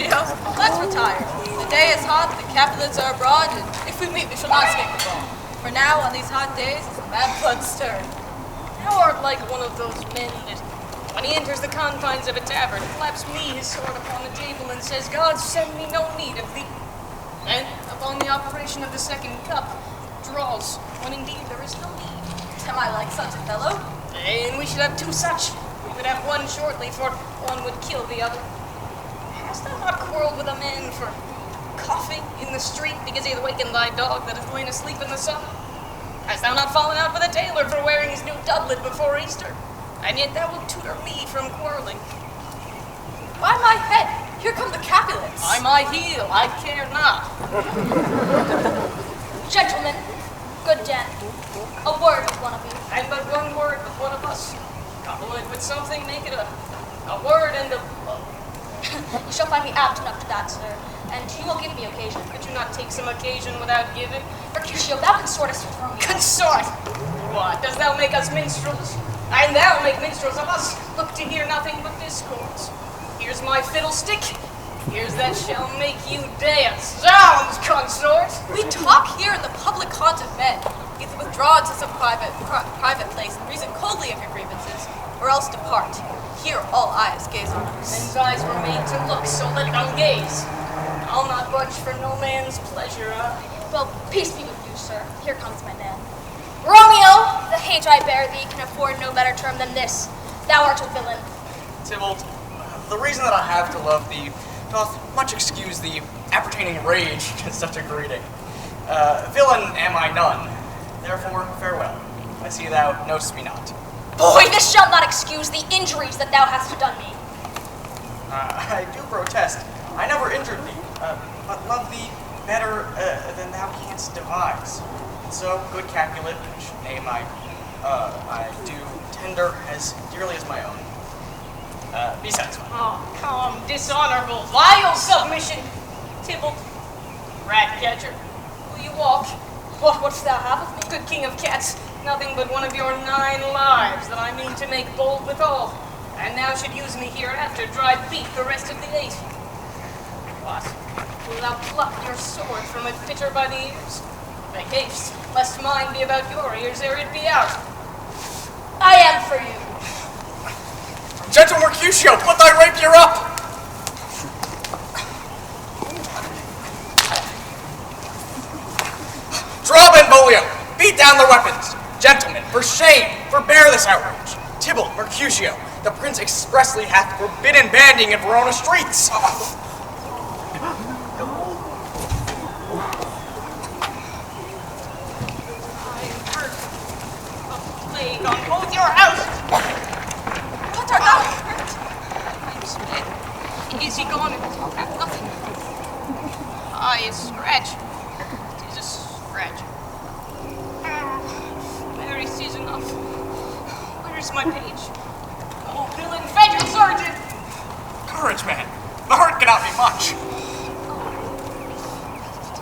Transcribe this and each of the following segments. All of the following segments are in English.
Mercutio, let's retire. The day is hot, the Capulets are abroad, and if we meet, we shall not escape the ball. For now, on these hot days, is the mad blood stirred. Thou art like one of those men that, when he enters the confines of a tavern, claps me his sword upon the table and says, God send me no need of thee. And, upon the operation of the second cup, draws, when indeed there is no need. Am I like such a fellow? And we should have two such. We would have one shortly, for one would kill the other. Hast thou not quarreled with a man for coughing in the street because he hath wakened thy dog that hath lain asleep in the sun? Hast thou not fallen out with a tailor for wearing his new doublet before Easter? And yet thou wilt tutor me from quarreling. By my head, here come the Capulets. By my heel, I care not. Gentlemen, good gent, a word with one of you. And but one word with one of us. Couple it with something, make it a word and a... You shall find me apt enough to that, sir, and you will give me occasion. Could you not take some occasion without giving? Mercutio, thou consortest with Romeo. Consort! What, dost thou make us minstrels? And thou make minstrels of us? Look to hear nothing but discords. Here's my fiddlestick. Here's that shall make you dance. Zounds, consort! We talk here in the public haunt of men. Either withdraw to some private place and reason coldly of your grievances, or else depart. Here all eyes gaze on us. Men's eyes were made to look, so let them gaze. I'll not budge for no man's pleasure, Well, peace be with you, sir. Here comes my man. Romeo, the hate I bear thee can afford no better term than this. Thou art a villain. Tybalt, the reason that I have to love thee doth much excuse the appertaining rage to such a greeting. Villain am I none, therefore farewell. I see thou knowst me not. Boy, this shall not excuse the injuries that thou hast done me. I do protest. I never injured thee, but love thee better than thou canst devise. So, good Capulet, which name I do tender as dearly as my own. Be satisfied. Oh, come, dishonorable, vile submission. Tybalt, rat catcher, will you walk? What wouldst thou have of me? Good king of cats, nothing but one of your 9 lives that I mean to make bold withal, and thou should use me hereafter, drive beat the rest of the 8. What? Will thou pluck your sword from a pitcher by the ears? Make haste, lest mine be about your ears ere it be out. I am for you. Gentle Mercutio, put thy rapier up! Draw, Benvolio! Beat down the weapons! Gentlemen, for shame, forbear this outrage! Tybalt, Mercutio, the prince expressly hath forbidden banding in Verona streets! Plague on both your houses! What art thou hurt? I'm sped. Is he gone? Nothing. I a scratch. 'Tis a scratch. There it is enough. Where's my page? Oh, villain, fetch a surgeon! Courage, man! The hurt cannot be much!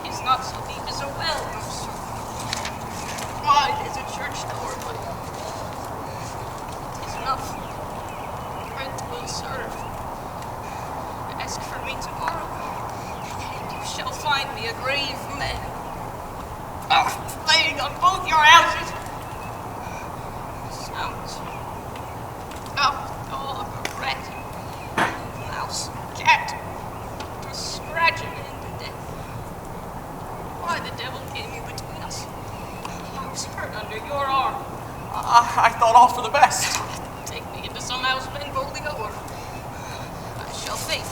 It is not so deep as a well, no sir. Wide as a church door, but it is enough. Bread will serve. Ask for me tomorrow, and you shall find me a grave man. Oh, plague on both your houses! Sounds. Oh, dog, rat, mouse, cat, to scratch an end to death. Why the devil came you between us? I was hurt under your arm. I thought all for the best. Take me into some house, Benvolio, or I shall faint.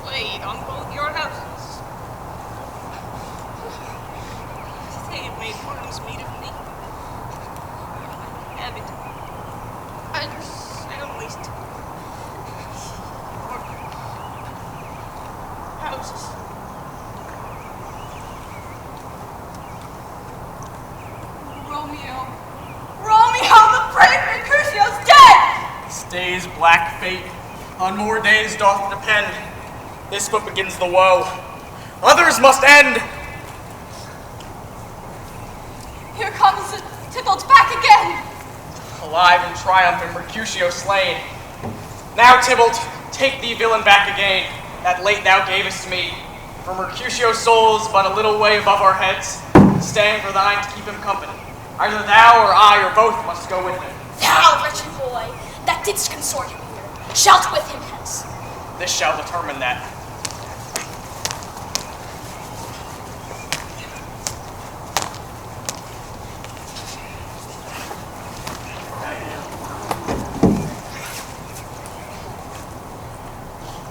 Plague on both your houses. They have made worms meat of me. Have it. I at least. Houses. Romeo! Romeo, the brave Mercutio's dead! Stays black fate, on more days doth depend. This but begins the woe. Others must end! Here comes Tybalt back again! Alive in triumph and Mercutio slain. Now, Tybalt, Take thee, villain, back again, that late thou gavest me. For Mercutio's soul is but a little way above our heads, staying for thine to keep him company. Either thou or I or both must go with him. Thou, wretched boy, that didst consort him here, shalt with him hence. This shall determine that.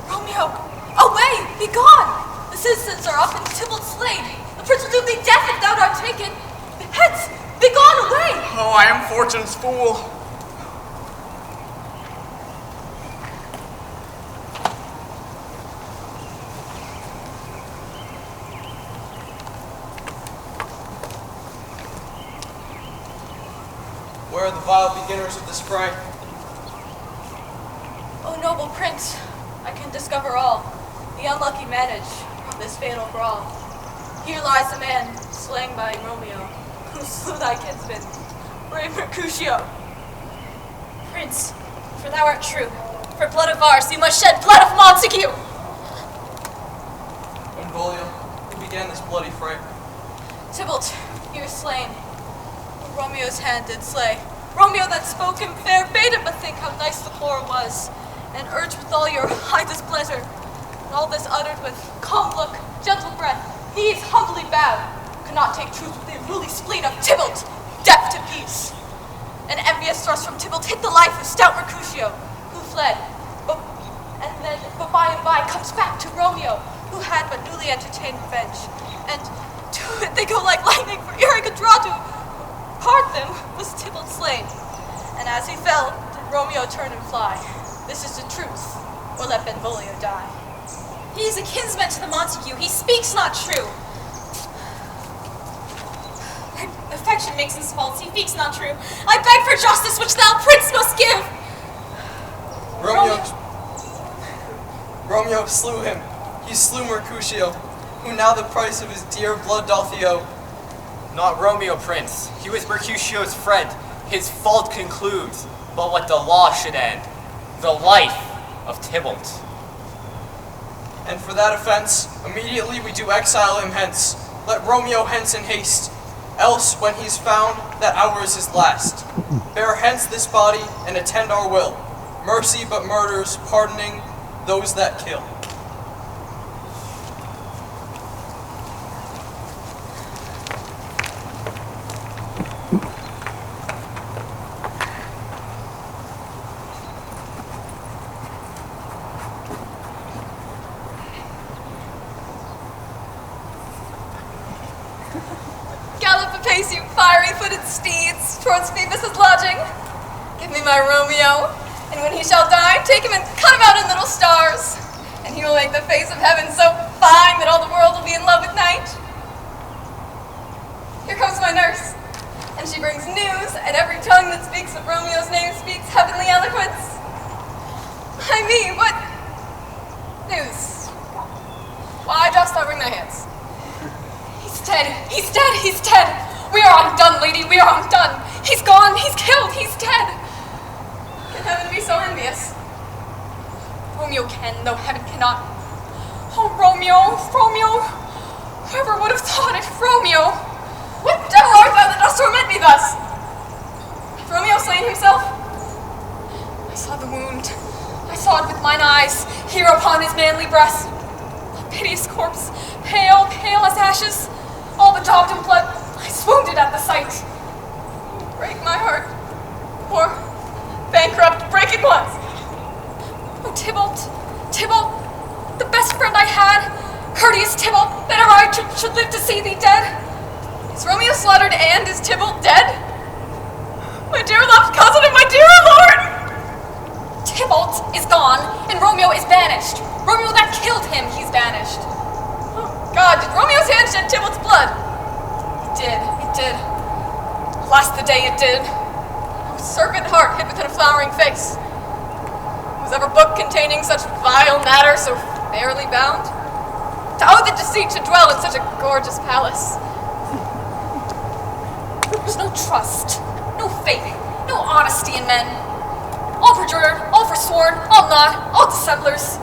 Romeo, away! Be gone! The citizens are up and Tybalt slain. The prince will do thee death if thou art taken. Hence, be gone away! Oh, I am fortune's fool. Where are the vile beginners of this fray? O noble prince, I can discover all. The unlucky manage from this fatal brawl. Here lies the man slain by Romeo, who slew thy kinsman, brave Mercutio. Prince, for thou art true. For blood of ours, you must shed blood of Montague. Benvolio, who began this bloody fray? Tybalt, here slain, who Romeo's hand did slay. Romeo that spoke him fair bade him but think how nice the quarrel was, and urged with all your high displeasure, and all this uttered with calm look, gentle breath, knees humbly bowed, could not take truth with the unruly spleen of Tybalt, deaf to peace. An envious thrust from Tybalt hit the life of stout Mercutio, who fled, but by and by comes back to Romeo, who had but newly entertained revenge, and to it they go like lightning, for ere he could draw to part them, was Tybalt slain. And as he fell, did Romeo turn and fly. This is the truth, or let Benvolio die. He is a kinsman to the Montague. He speaks not true. Affection makes him false. He speaks not true. I beg for justice, which thou, prince, must give. Romeo slew him. He slew Mercutio, who now the price of his dear blood doth he owe. Not Romeo, prince. He was Mercutio's friend. His fault concludes, but what the law should end. The life of Tybalt. And for that offense, immediately we do exile him hence. Let Romeo hence in haste. Else, when he's found, that ours is last. Bear hence this body, and attend our will. Mercy but murders, pardoning those that kill. Gallop apace, you fiery-footed steeds, towards Phoebus' lodging. Give me my Romeo, and when he shall die, take him and cut him out in little stars, and he will make the face of heaven so fine that all the world will be in love with night. Here comes my nurse, and she brings news, and every tongue that speaks of Romeo's name speaks heavenly eloquence. I mean, what news? Why dost thou wring thy hands? He's dead. He's dead. He's dead. We are undone, lady. We are undone. He's gone. He's killed. He's dead. Can heaven be so envious? Romeo can, though heaven cannot. Oh, Romeo, Romeo. Whoever would have thought it, Romeo. What devil art thou that dost torment me thus? Hath Romeo slain himself? I saw the wound. I saw it with mine eyes, here upon his manly breast. A piteous corpse, pale, pale as ashes, all bedaubed in blood. I swooned at the sight. Break my heart. Poor, bankrupt, break it once. Oh, Tybalt, Tybalt, the best friend I had, courteous Tybalt, better I should live to see thee dead. Is Romeo slaughtered and is Tybalt dead? My dear loved cousin and my dear lord! Tybalt is gone, and Romeo is banished. Romeo that killed him, he's banished. Oh, God, did Romeo's hand shed Tybalt's blood? It did. Alas, the day it did. Oh, serpent heart hid within a flowering face. Was ever book containing such vile matter so fairly bound? To owe that deceit should dwell in such a gorgeous palace. There's no trust, no faith, no honesty in men. All perjured, all forsworn, all not, all dissemblers. brothers.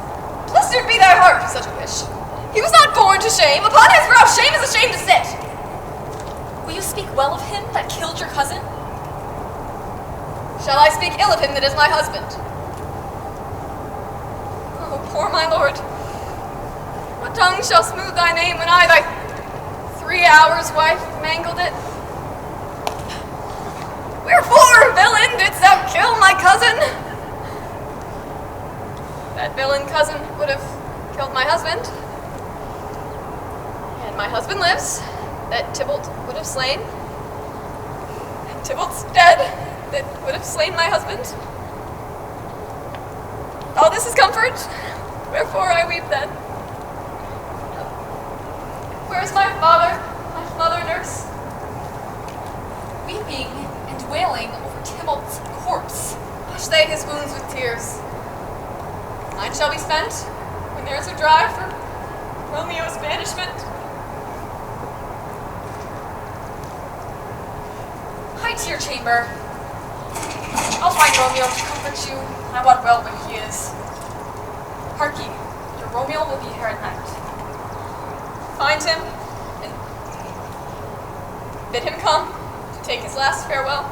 Blistered be thy heart, such a wish. He was not born to shame. Upon his brow shame is a shame to sit. Will you speak well of him that killed your cousin? Shall I speak ill of him that is my husband? Oh, poor my lord. What tongue shall smooth thy name when I, thy 3 hours' wife, mangled it? Wherefore, villain, didst thou kill my cousin? That villain cousin would have killed my husband. And my husband lives, that Tybalt would have slain. And Tybalt's dead, that would have slain my husband. All this is comfort, wherefore I weep then. Where is my father, my mother, nurse? Weeping and wailing over Tybalt's corpse. Wash they his wounds with tears. Mine shall be spent when there is a drive for Romeo's banishment. Hie to your chamber. I'll find Romeo to comfort you. I wot well where he is. Hark ye, your Romeo will be here at night. Find him and bid him come to take his last farewell.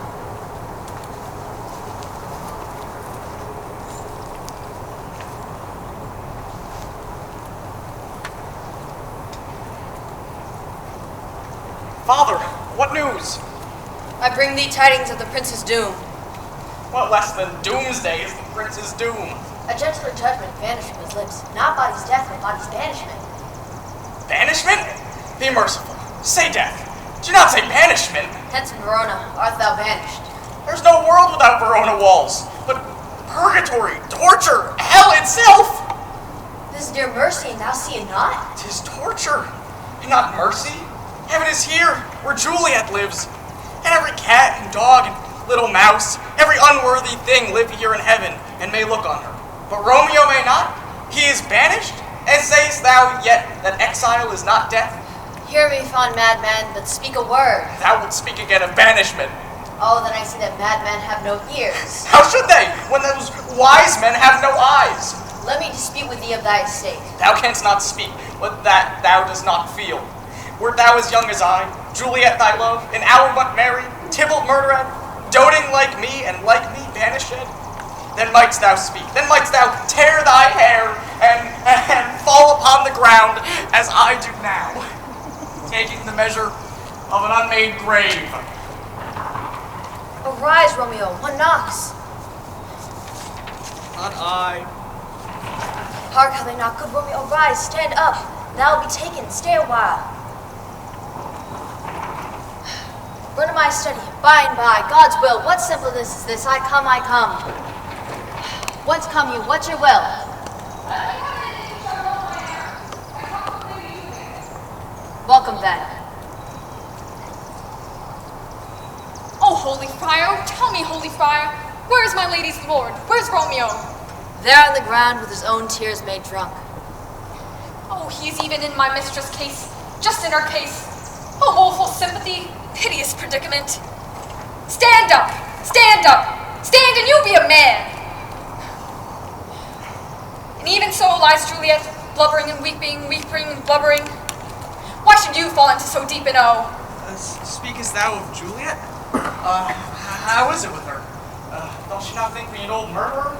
Father, what news? I bring thee tidings of the prince's doom. What less than doomsday is the prince's doom? A gentler judgment vanished from his lips, not body's death, but body's banishment. Banishment? Be merciful. Say death. Do not say banishment. Hence from Verona art thou banished. There's no world without Verona walls, but purgatory, torture, hell itself. This is dear mercy, and thou see it not? 'Tis torture, and not mercy. Heaven is here, where Juliet lives. And every cat and dog and little mouse, every unworthy thing live here in heaven, and may look on her. But Romeo may not. He is banished. And sayest thou yet that exile is not death? Hear me, fond madman, but speak a word. Thou wilt speak again of banishment. Oh, then I see that madmen have no ears. How should they, when those wise men have no eyes? Let me dispute with thee of thy estate. Thou canst not speak what that thou dost not feel. Wert thou as young as I, Juliet thy love, an hour but married, Tybalt murdered, doting like me, and like me banished, then mightst thou speak, then mightst thou tear thy hair, and fall upon the ground, as I do now, taking the measure of an unmade grave. Arise, Romeo, one knocks. Not I. Hark how they knock, good Romeo, arise, stand up. Thou will be taken, stay a while. Run to my study, by and by, God's will. What simpleness is this? I come. Whence come you? What's your will? Welcome then. Oh, holy friar, tell me, holy friar, where is my lady's lord? Where's Romeo? There on the ground with his own tears made drunk. Oh, he is even in my mistress' case, just in her case. Oh, woeful sympathy, piteous predicament. Stand up, stand and you be a man. And even so lies Juliet, blubbering and weeping and blubbering. Why should you fall into so deep an O? Speakest thou of Juliet? How is it with her? Doth she not think me an old murderer?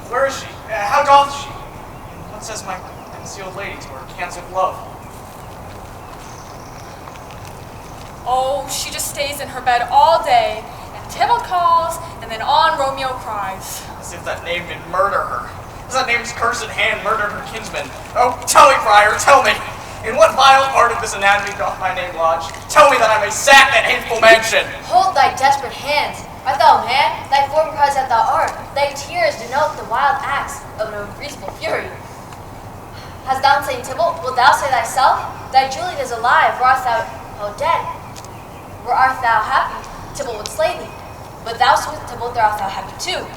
Where is she? How doth she? And what says my concealed lady to her cancelled love? Oh, she just stays in her bed all day, and Tybalt calls, and then on Romeo cries. As if that name did murder her. As that name's cursed hand murdered her kinsman. Oh, tell me, friar, tell me. In what vile part of this anatomy doth my name lodge? Tell me that I may sack that hateful mansion. Hold thy desperate hands. Art thou mad? Thy form cries that thou art. Thy tears denote the wild acts of an unreasonable fury. Hast thou said Tybalt? Wilt thou say thyself? Thy Juliet is alive, or art thou dead? Were art thou happy, Tybalt would slay thee. But thou with Tybalt, there art thou happy too.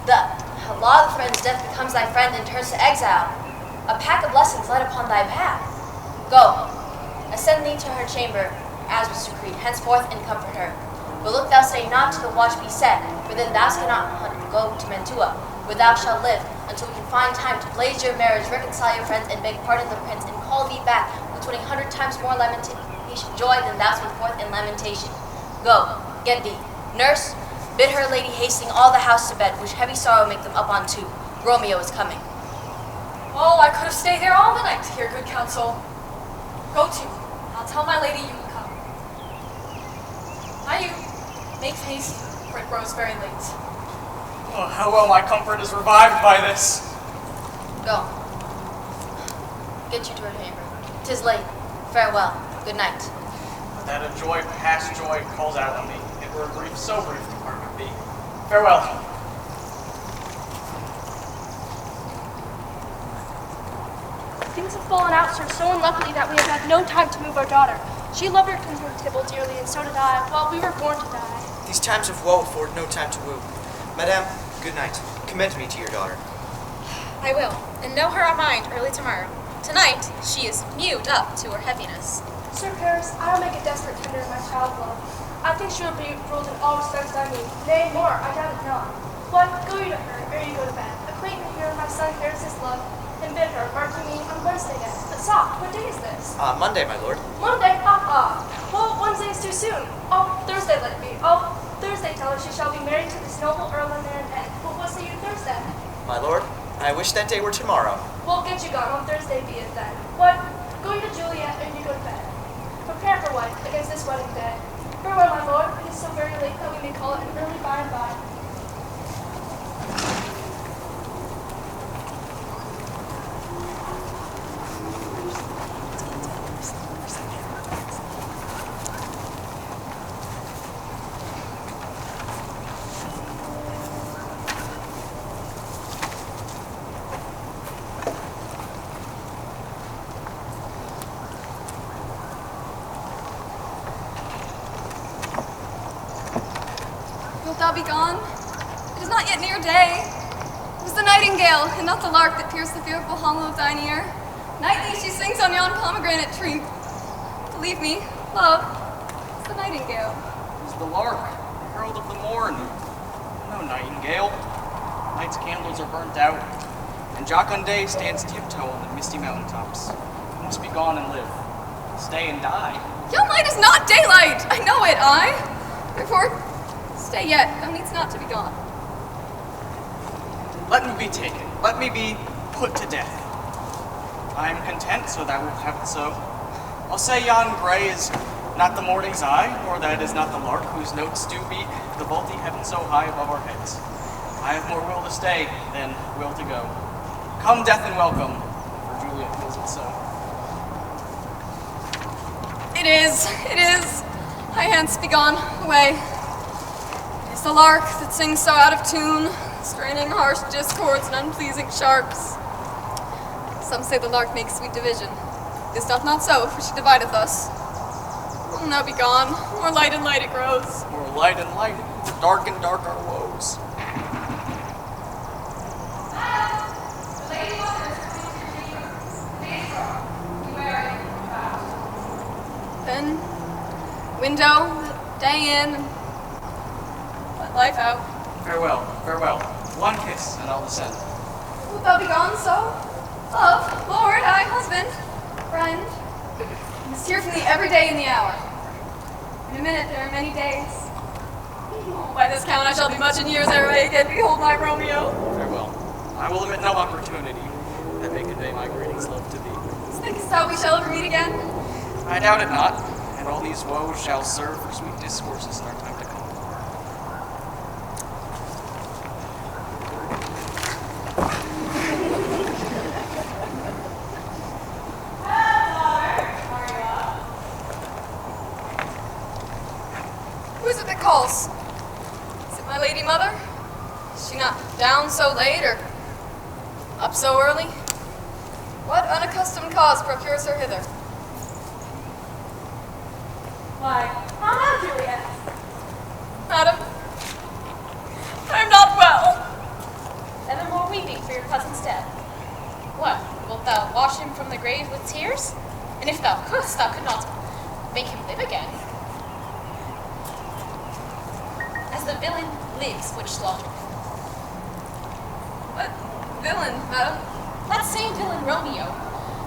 The law of the friend's death becomes thy friend and turns to exile. A pack of blessings light upon thy path. Go, ascend thee to her chamber, as was decreed, henceforth, and comfort her. But look thou say not to the watch be set, for then thou cannot go to Mantua, where thou shalt live until we can find time to blaze your marriage, reconcile your friends, and beg pardon the prince, and call thee back with 100 times more lamentation, joy than thou went forth in lamentation. Go, get thee. Nurse, bid her lady hastening all the house to bed, which heavy sorrow make them up on two. Romeo is coming. Oh, I could have stayed there all the night to hear good counsel. Go to. I'll tell my lady you will come. Now you make haste, for it grows very late. Oh, how well my comfort is revived by this. Go. Get you to her chamber. 'Tis late. Farewell. Good night. But that a joy past joy calls out on me. It were a grief so brief to part with thee. Farewell. Things have fallen out, sir, so unluckily that we have had no time to move our daughter. She loved her kinsman Tybalt dearly, and so did I. Well, we were born to die. These times of woe afford no time to woo. Madame, good night. Commend me to your daughter. I will, and know her on mind early tomorrow. Tonight, she is mewed up to her heaviness. Sir Paris, I will make a desperate tender of my child love. I think she will be ruled in all respects by me. Nay, more, I doubt it not. What, go you to her, ere you go to bed. Acquaint me here with my son Paris's love, and bid her, mark you me, on Wednesday next. But stop, what day is this? Monday, my lord. Monday? Well, Wednesday is too soon. Oh, Thursday let it be. Oh, Thursday tell her she shall be married to this noble Earl and Baron Ed. Well, what say you Thursday? My lord, I wish that day were tomorrow. Well, get you gone. On Thursday be it then. What? Go you to Juliet, and you go to bed. Prepare for what? Against this wedding day. Farewell, my lord. It is so very late that we may call it an early by and by. Wilt thou be gone? It is not yet near day. It was the nightingale, and not the lark, that pierced the fearful hollow of thine ear. Nightly she sings on yon pomegranate tree. Believe me, love, it's the nightingale. It is the lark, herald of the morn. No nightingale. Night's candles are burnt out, and Jocunde stands tiptoe on the misty mountaintops. You must be gone and live. Stay and die. Yon light is not daylight! I know it, I. Therefore, stay yet, thou needst not to be gone. Let me be taken. Let me be put to death. I am content, so thou wilt have it so. I'll say yon gray is not the morning's eye, nor that it is not the lark whose notes do beat the vaulty heaven so high above our heads. I have more will to stay than will to go. Come, death, and welcome, for Juliet feels it so. It is. I hence be gone, away. It is the lark that sings so out of tune, straining harsh discords and unpleasing sharps. Some say the lark makes sweet division. This doth not so, for she divideth us. Oh, now be gone. More light and light it grows. More light and light, dark and dark our woes. Then, window, day in, let life out. Farewell, farewell. One kiss, and I'll descend. Wilt thou be gone so? Love, lord, I, husband, friend. I must hear from thee every day in the hour. In a minute there are many days. Oh, by this count I shall be much in years ere I again behold my Romeo. Farewell. I will omit no opportunity that may convey my greetings, love, to thee. Thinkest thou we shall ever meet again? I doubt it not, and all these woes shall serve for sweet discourses in our time to come. Who is it that calls? Is it my lady mother? Is she not down so late, or up so early? What unaccustomed cause procures her hither? Why, how now, Juliet? Madam, I am not well. Evermore weeping for your cousin's death. What, wilt thou wash him from the grave with tears? And if thou couldst, thou could not make him live again. As the villain lives which slaughtered. But Villain, madam. That same villain Romeo.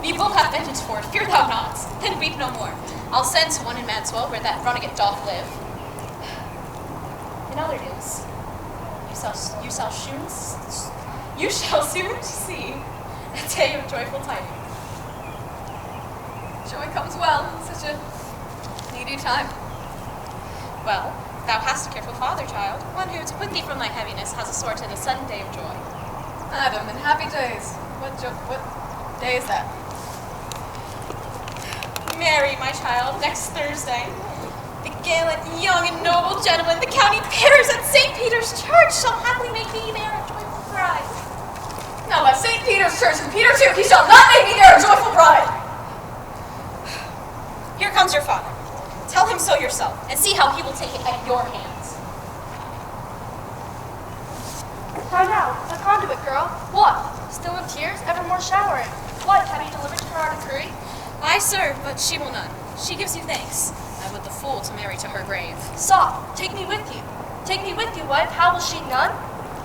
We both have vengeance for it, fear thou not, and weep no more. I'll send to one in Manswell where that runagate doth live. In other news, you shall soon see a day of joyful tidings. Joy comes well in such a needy time. Well, thou hast a careful father, child, one who, to put thee from thy heaviness, has assorted a sudden day of joy. Madam, in happy days. What day is that? Marry, my child, next Thursday. The gallant, young, and noble gentleman, the county peers at St. Peter's Church, shall happily make thee there a joyful bride. Now at St. Peter's Church and Peter too, he shall not make me there a joyful bride. Here comes your father. Tell him so yourself, and see how he will take it at your hands. How now? A conduit, girl. What? Still in tears? Evermore showering. What? Have you delivered to her our decree? Aye, sir, but she will none. She gives you thanks. I would the fool to marry to her grave. Stop. Take me with you. Take me with you, wife. How will she none?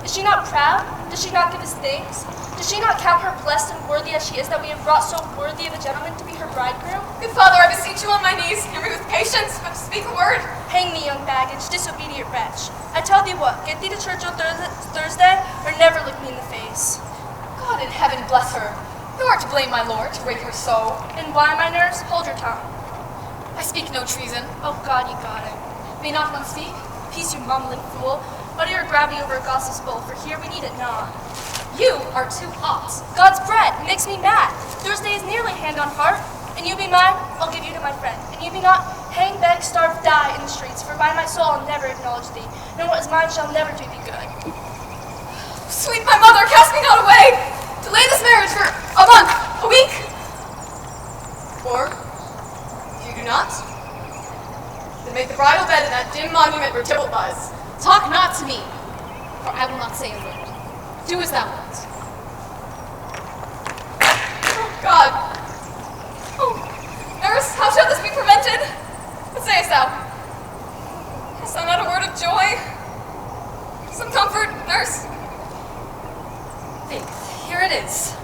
Is she not proud? Does she not give us thanks? Does she not count her blessed and worthy as she is that we have brought so worthy of a gentleman to be her bridegroom? Good father, I beseech you on my knees, hear me with patience, but speak a word. Hang me, young baggage, disobedient wretch. I tell thee what, get thee to church on Thursday, or never look me in the face. God in heaven bless her. Thou art to blame, my lord, to rate her so. And why, my nurse? Hold your tongue. I speak no treason. Oh God, you got it. May not one speak? Peace, you mumbling fool. Utter your gravity over a gossip's bowl, for here we need it not. You are too hot. God's bread makes me mad. Thursday is nearly hand on heart. And you be mine, I'll give you to my friend. And you be not, hang, beg, starve, die in the streets. For by my soul I'll never acknowledge thee, nor what is mine shall never do thee good. Sweet my mother, cast me not away. Delay this marriage for a month, a week. Or, if you do not, then make the bridal bed in that dim monument where Tybalt lies. Talk not to me, for I will not say a word. Do as thou wilt. Oh, God. Oh, nurse, how shall this be prevented? What sayest thou? Hast thou not a word of joy? Some comfort, nurse? Think, here it is.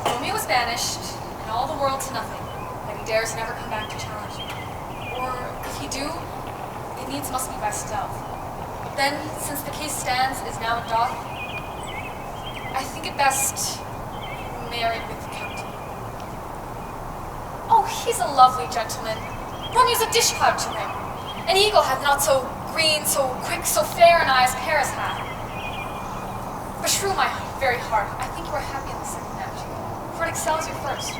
Romeo was banished, and all the world to nothing, and he dares never come back to challenge me. Or, if he do, it needs must be by stealth. Then, since the case stands, is now in dock, I think it best married with the captain. Oh, he's a lovely gentleman. Romeo's a dish cloud to him. An eagle hath not so green, so quick, so fair an eye as Paris hath. Beshrew my very heart, I think you are happy in the second match, for it excels your first.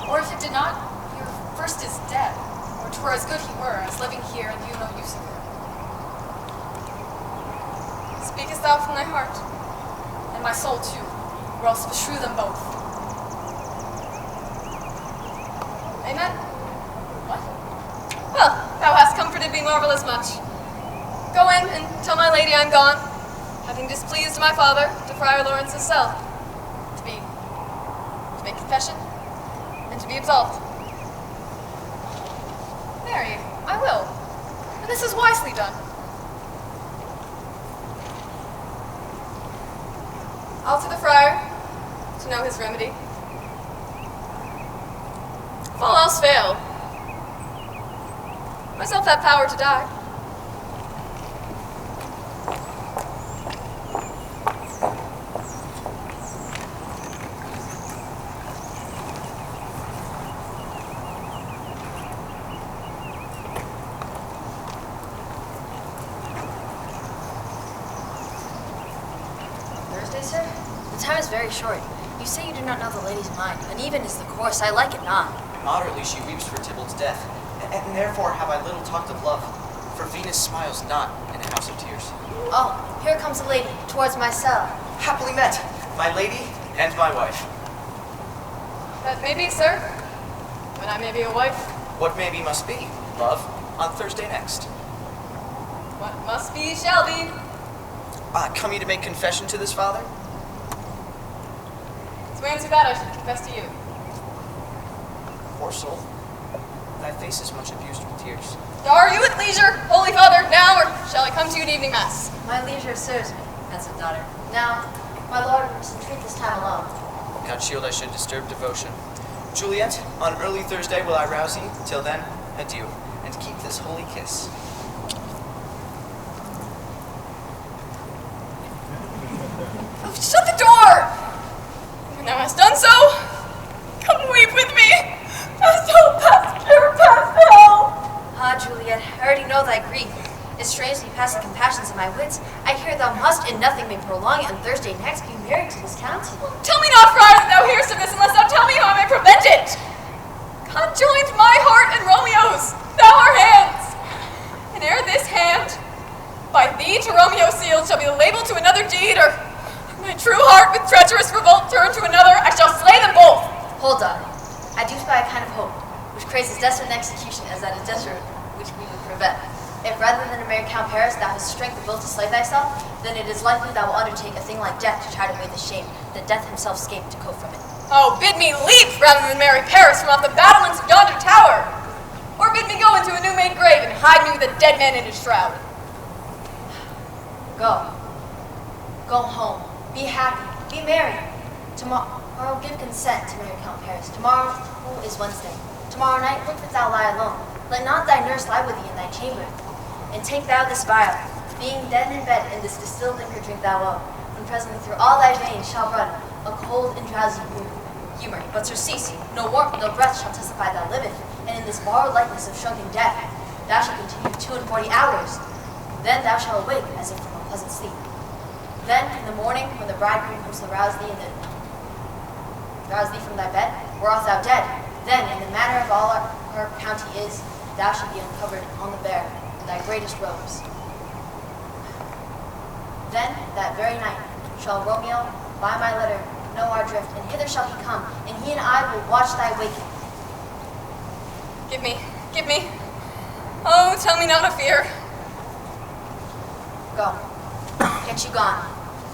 Or if it did not, your first is dead, or 'twere as good he were, as living here and you no use of him. Speakest thou from thy heart? And my soul too, or else beshrew them both. Amen? What? Well, thou hast comforted me marvelous much. Go in and tell my lady I'm gone, having displeased my father to Friar Lawrence's cell, to make confession, and to be absolved. Marry, I will, and this is wisely done. I'll to the friar, to know his remedy. If all else fail, myself have power to die. Thursday, sir? The time is very short. You say you do not know the lady's mind. Uneven is the course. I like it not. Moderately she weeps for Tybalt's death, and therefore have I little talked of love. For Venus smiles not in a house of tears. Oh, here comes a lady, towards my cell. Happily met, my lady and my wife. That may be, sir, when I may be a wife. What may be must be, love, on Thursday next. What must be shall be. Come you to make confession to this father? To answer that, I should confess to you. Poor soul, thy face is much abused with tears. Are you at leisure, holy father, now, or shall I come to you at evening mass? My leisure serves me, handsome daughter. Now, My lord must entreat this time alone. God shield I should disturb devotion. Juliet, on early Thursday will I rouse ye. Till then, adieu, and keep this holy kiss. Oh, shut the door! When thou hast done so, come weep with me. As thou past pure past hell. Ah, Juliet, I already know thy grief. It strains me past the compassions of my wits. I hear thou must, in nothing may prolong it, on Thursday next be married to this county. Tell me not, friar, that thou hearest of this, unless thou tell me how I may prevent it. God joins my heart and Romeo's, thou our hands. And ere this hand, by thee to Romeo sealed, shall be the label to another deed, or my true heart with treacherous revolt turn to another, I shall slay them both. Hold on. I do spy a kind of hope, which craves as desperate an execution as that is desperate which we would prevent. If rather than to marry Count Paris thou hast strength of will to slay thyself, then it is likely thou will undertake a thing like death to try to wait the shame that death himself scaped to cope from it. Oh, bid me leap rather than marry Paris from off the battlements of yonder tower! Or bid me go into a new-made grave and hide me with a dead man in his shroud. Go. Go home. Be happy. Be merry. Tomorrow give consent to marry Count Paris. Tomorrow is Wednesday. Tomorrow night look that thou lie alone. Let not thy nurse lie with thee in thy chamber. And take thou this vial. Being dead in bed, in this distilled liquor drink thou well. And presently through all thy veins shall run a cold and drowsy humor. But surcease, no warmth, no breath shall testify thou liveth. And in this borrowed likeness of shrunken death, thou shalt continue 42 hours. Then thou shalt awake as if from a pleasant sleep. Then in the morning, when the bridegroom comes to rouse thee from thy bed, whereof thou dead, then in the manner of all our county is, thou shalt be uncovered on the bier in thy greatest robes. Then that very night shall Romeo, by my letter, know our drift, and hither shall he come, and he and I will watch thy waking. Give me. Oh, tell me not of fear. Go. Get you gone.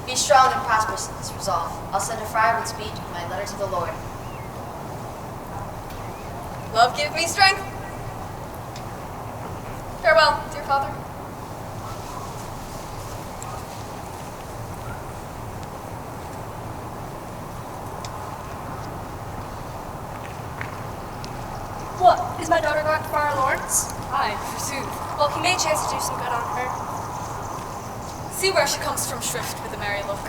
Be strong and prosperous in this resolve. I'll send a friar with speed with my letter to the Lord. Love give me strength. Farewell, dear father. What? Is my daughter going to Friar Lawrence? Aye, forsooth. Well, he may chance to do some good on her. See where she comes from shrift with a merry look.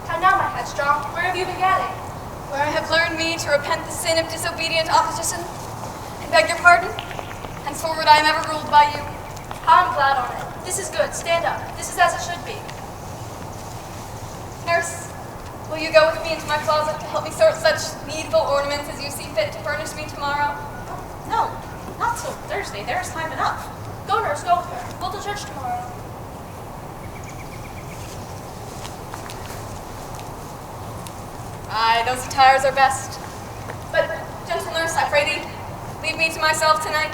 How now, my headstrong? Where have you been gadding? Where I have learned me to repent the sin of disobedient opposition, and beg your pardon. Henceforward I am ever ruled by you. How I'm glad on it. This is good. Stand up. This is as it should be. Nurse, will you go with me into my closet to help me sort such needful ornaments as you see fit to furnish me tomorrow? No, not till Thursday. There is time enough. Go, nurse, go with her. We'll to church tomorrow. Aye, those attires are best. But, gentle nurse, I pray thee, leave me to myself tonight.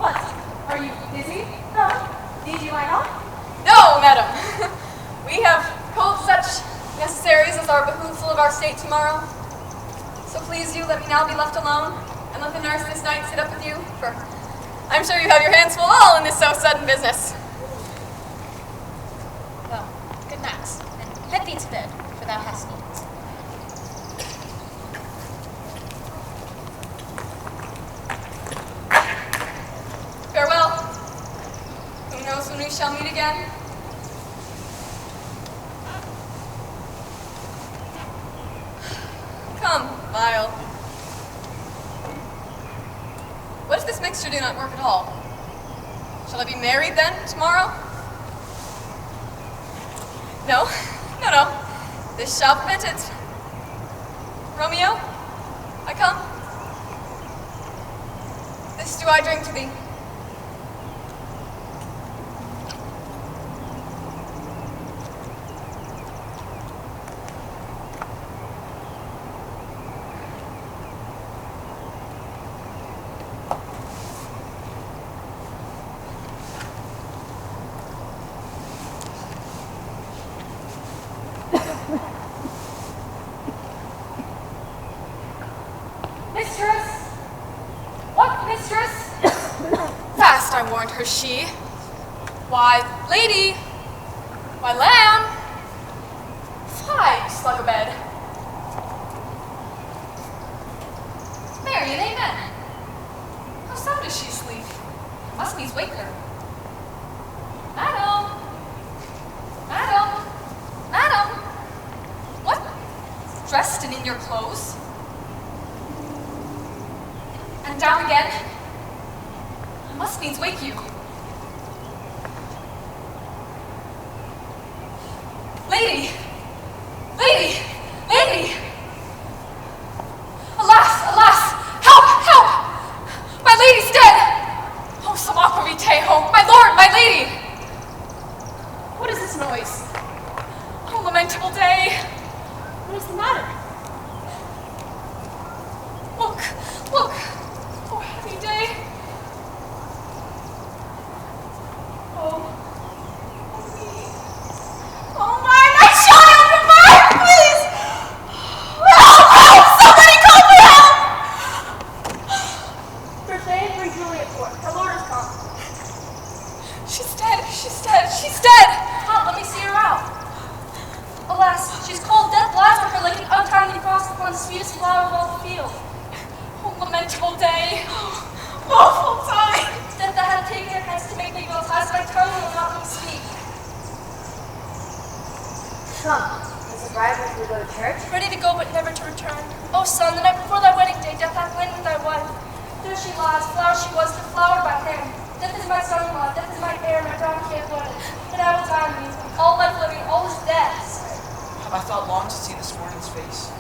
What? Are you busy? No. Need you I not? No, madam. We have pulled such necessaries as are behooveful of our state tomorrow. So please you, let me now be left alone, and let the nurse this night sit up with you, for I'm sure you have your hands full all in this so sudden business. Well, good night, and let thee to bed, for thou hast need. Farewell. Who knows when we shall meet again? Come, vial. What if this mixture do not work at all? Shall I be married then, tomorrow? No. This shall prevent it. Romeo, I come. This do I drink to thee. Mistress! What, mistress? Fast, I warned her she. Why, lady! Why, lamb! Fly, slug a bed. Mary, and amen. How sound does she sleep? Must needs wake her. Madam! Madam! Madam! What? Dressed and in your clothes? And down again? I must needs wake you. Lady! Lady! Lady! Alas! Alas! Help! Help! My lady's dead! Oh, Samaka Vitejo! My lord! My lady! What is this noise? Oh, lamentable day! What is the matter? Look! Look! Oh, heavy day! Oh. Oh my, my child! Revive, please! Help! Help! Somebody call for help! Berthay, bring Juliet forth. Her lord has come. She's dead! She's dead! She's dead! Come, let me see her out. Alas, she's cold. Death lies on her like an untimely frost upon the sweetest flower of all the field. Oh, lamentable day! Awful time! Death that had taken her hence to make me go ties, my tongue will not let me speak. Come, is the bride ready to go to church? Ready to go, but never to return. Oh, son, the night before thy wedding day, death hath lain with thy wife. There she lies, flower she was, deflowered by him. Death is my son-in-law, death is my heir, my daughter can't wedded. And I will die in these. All life living, all is death. Have I thought long to see this morning's face?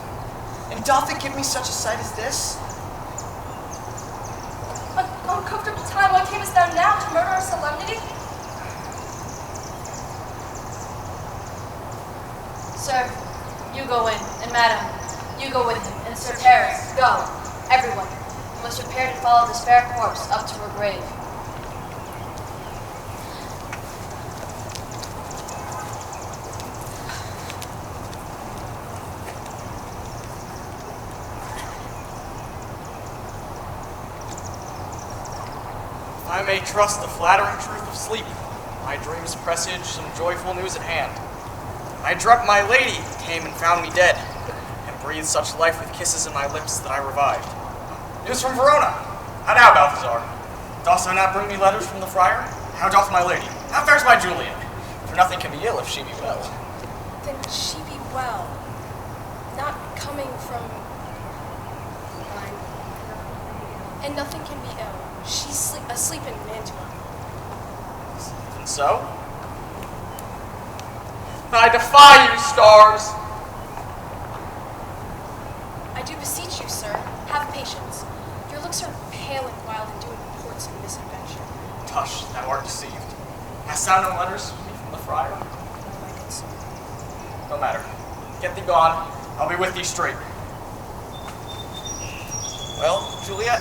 And doth it give me such a sight as this? An uncomfortable time, why camest thou now to murder our solemnity? Sir, you go in, and madam, you go with him, and Sir Paris, go, everyone. You must prepare to follow this fair corpse up to her grave. I may trust the flattering truth of sleep. My dreams presage some joyful news at hand. I dreamt my lady came and found me dead, and breathed such life with kisses in my lips that I revived. News from Verona. How now, Balthazar? Dost thou not bring me letters from the friar? How doth my lady? How fares my Juliet? For nothing can be ill if she be well. Then she be well, not coming from mine. And nothing can be ill. She's asleep in Mantua. And so? I defy you, stars! I do beseech you, sir, have patience. Your looks are pale and wild and do reports of misadventure. Tush, thou art deceived. Hast thou no letters from me from the friar? No, my good sir. No matter. Get thee gone. I'll be with thee straight. Well, Juliet,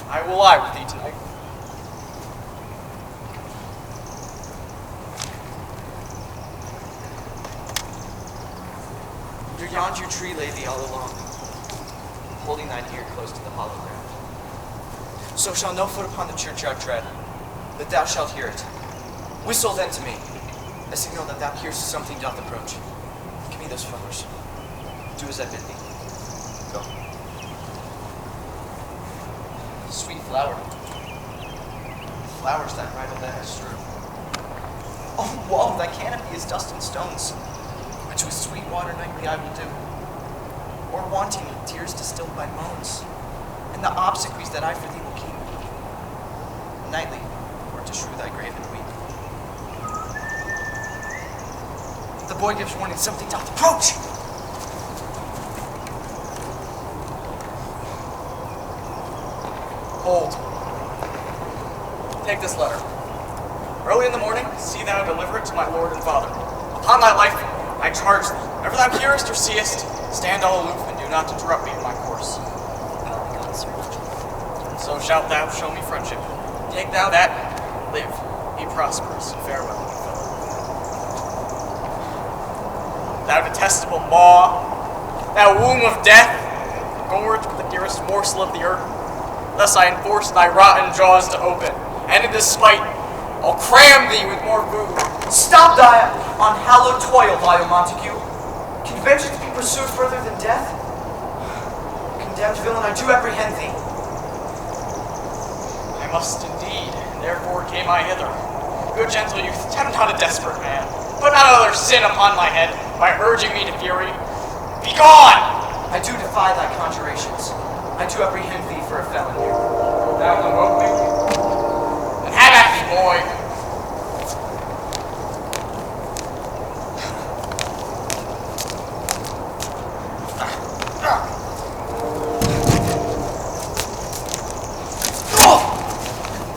I will lie with thee tonight. Under yonder tree lay thee all alone, holding thine ear close to the hollow ground. So shall no foot upon the churchyard tread, but thou shalt hear it. Whistle then to me, a signal that thou hearest something doth approach. Give me those flowers. Do as I bid thee. Go. Sweet flower. Flowers that bridal bed has strewn. Oh, whoa, thy canopy is dust and stones, which with sweet water nightly I will do. Or wanting with tears distilled by moans, and the obsequies that I for thee will keep. Nightly, or to shew thy grave and weep. The boy gives warning something doth approach! Hold. Take this letter. Early in the morning, see thou deliver it to my lord and father. Upon thy life, I charge thee, whenever thou hearest or seest, stand all aloof and do not interrupt me in my course. So shalt thou show me friendship. Take thou that, live, be prosperous, farewell. Thou detestable maw, thou womb of death, gorged with the dearest morsel of the earth, thus I enforce thy rotten jaws to open, and in despite, I'll cram thee with more food. Stop thy unhallowed toil, vile Montague. Can vengeance be pursued further than death? Condemned villain, I do apprehend thee. I must indeed, and therefore came I hither. Good gentle youth, tempt not a desperate man. Put not another sin upon my head by urging me to fury. Begone! I do defy thy conjurations. I do apprehend thee for a felon here. Thou invoke me? Then have at thee, boy.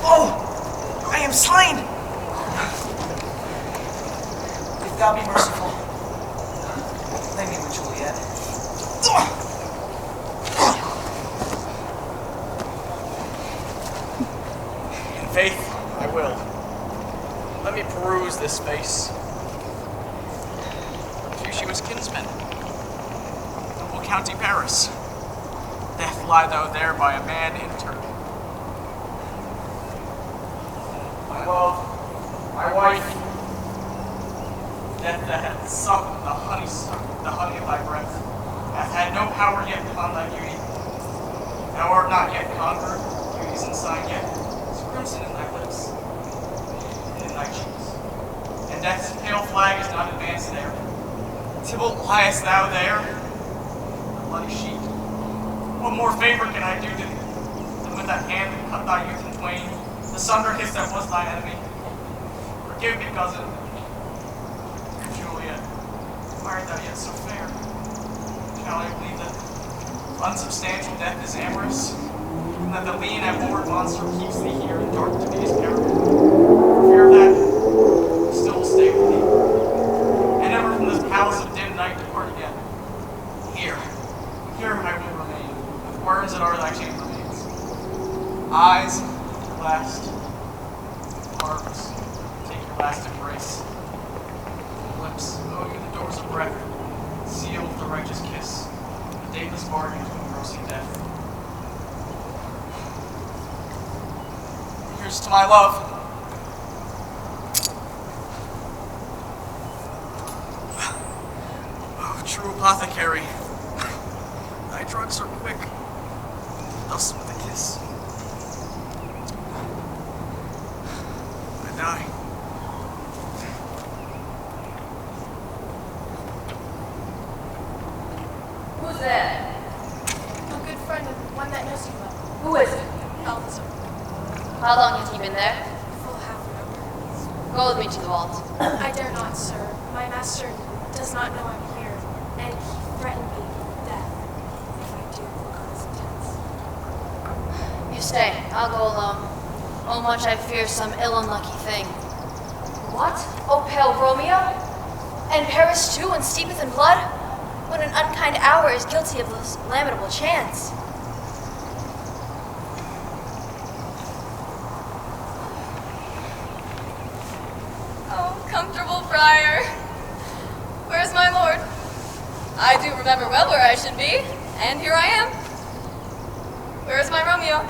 Oh! I am slain! If thou be merciful, lay me with Juliet. In faith, I will. Let me peruse this face. Mercutio's kinsman. Noble County Paris. Death lie thou there by a man interred. My love, my wife. Death that hath sucked the honey of thy breath, hath had no power yet upon thy beauty. Thou art not yet conquered, beauty's ensign yet. It's crimson in thy lips, and in thy cheeks. And death's pale flag is not advanced there. Tybalt, liest thou there, a bloody sheet? What more favor can I do to thee, than with that hand that cut thy youth in twain, the sunder his that was thine enemy? Forgive me, cousin. Juliet, why art thou yet so fair? Shall I believe that unsubstantial death is amorous, and that the lean abhorred monster keeps thee here in dark to be his peril? Fear that, still will stay with thee, and never from this palace of dim night depart again. Here I will remain, with worms that are thy chambermaids. Eyes, your last. Arms, take your last embrace. Lips, owe you the doors of breath, seal with the righteous kiss, a dateless bargain to engrossing death. Here's to my love. Oh, true apothecary, thy drugs are quick, thus with a kiss. I die. Who's that? A good friend and one that knows you well. Who is it? Balthazar. How long has he been there? Full half an hour. Go with me to the vault. I dare not, sir. My master does not know I'm here, and he threatened me with death if I do cause intense. You stay. I'll go alone. Oh, much I fear some ill unlucky thing. What? Oh, pale Romeo? And Paris too, and steepeth in blood? What an unkind hour is guilty of this lamentable chance. Oh, comfortable friar. Where's my lord? I do remember well where I should be, and here I am. Where's my Romeo?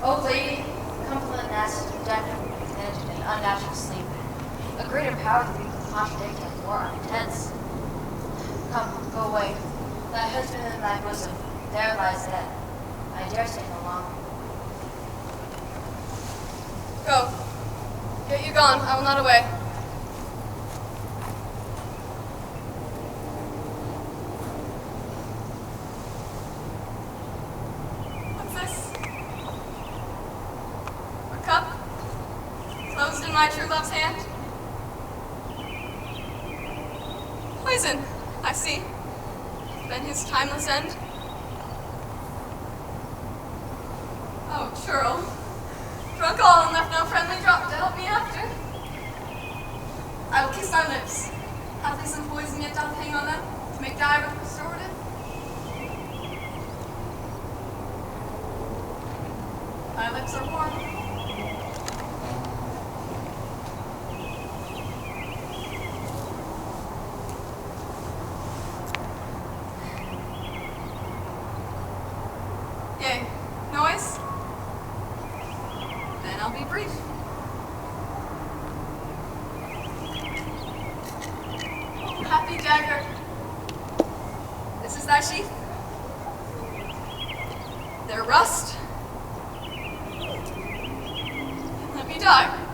Oh, lady, come from the nest, and an unnatural sleep. A greater power than we can contradict and more intense. Come, go away. Thy husband in thy bosom, there lies dead. I dare stay no longer. Go. Get you gone. I will not away. What's this? A cup? Closed in my true love's hand? Poison, I see. Been his timeless end? Oh, churl. Drunk all and left no friendly drop to help me after. I will kiss thy lips. Hath they some poison yet doth hang on them, to make thy with restorative? Thy lips are warm. Yea, noise? Then Unhappy dagger, this is thy sheath. Their rust. Let me die.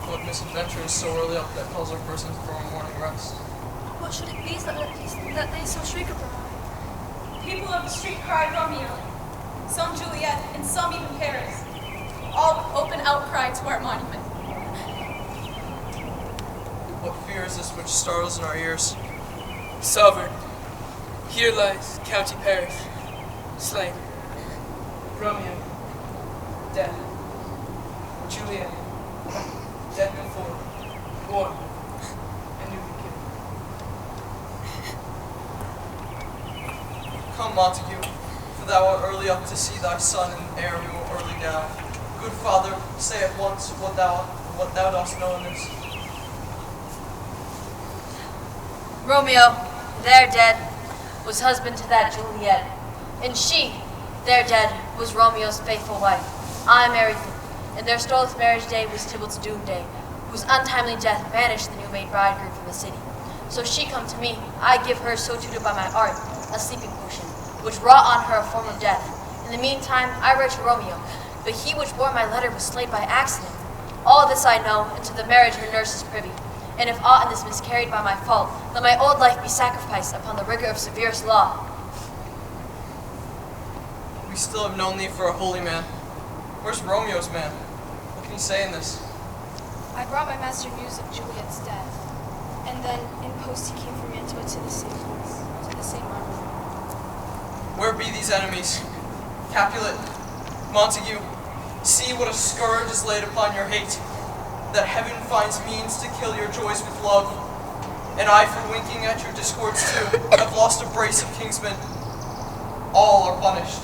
What misadventure is so early up that calls our persons for a morning rest? What should it be that they so shriek abroad? People of the street cried Romeo, some Juliet, and some even Paris. All with open outcry to our monument. What fear is this which startles in our ears? Sovereign, here lies County Paris, slain. Romeo, dead. Juliet, dead before, born, and newly killed. Come, Montague, for thou art early up to see thy son, and ere we will early down. Good father, say at once what thou dost know in this. Romeo, there dead, was husband to that Juliet, and she, there dead, was Romeo's faithful wife. I married them, and their stoleth marriage day was Tybalt's doom day, whose untimely death banished the new-made bridegroom from the city. So she come to me, I give her, so tutored by my art, a sleeping potion, which wrought on her a form of death. In the meantime, I write to Romeo, but he which bore my letter was slain by accident. All this I know, and to the marriage her nurse is privy. And if aught in this miscarried by my fault, let my old life be sacrificed upon the rigor of severest law. We still have known thee for a holy man. Where's Romeo's man? What can he say in this? I brought my master news of Juliet's death, and then in post he came from Mantua to the same place, to the same army. Where be these enemies? Capulet, Montague, see what a scourge is laid upon your hate, that heaven finds means to kill your joys with love. And I, for winking at your discords too, have lost a brace of kingsmen. All are punished.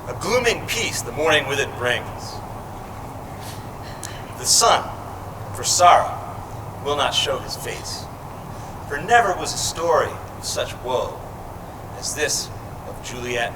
A glooming peace the morning with it brings. The sun, for sorrow, will not show his face. For never was a story of such woe as this of Juliet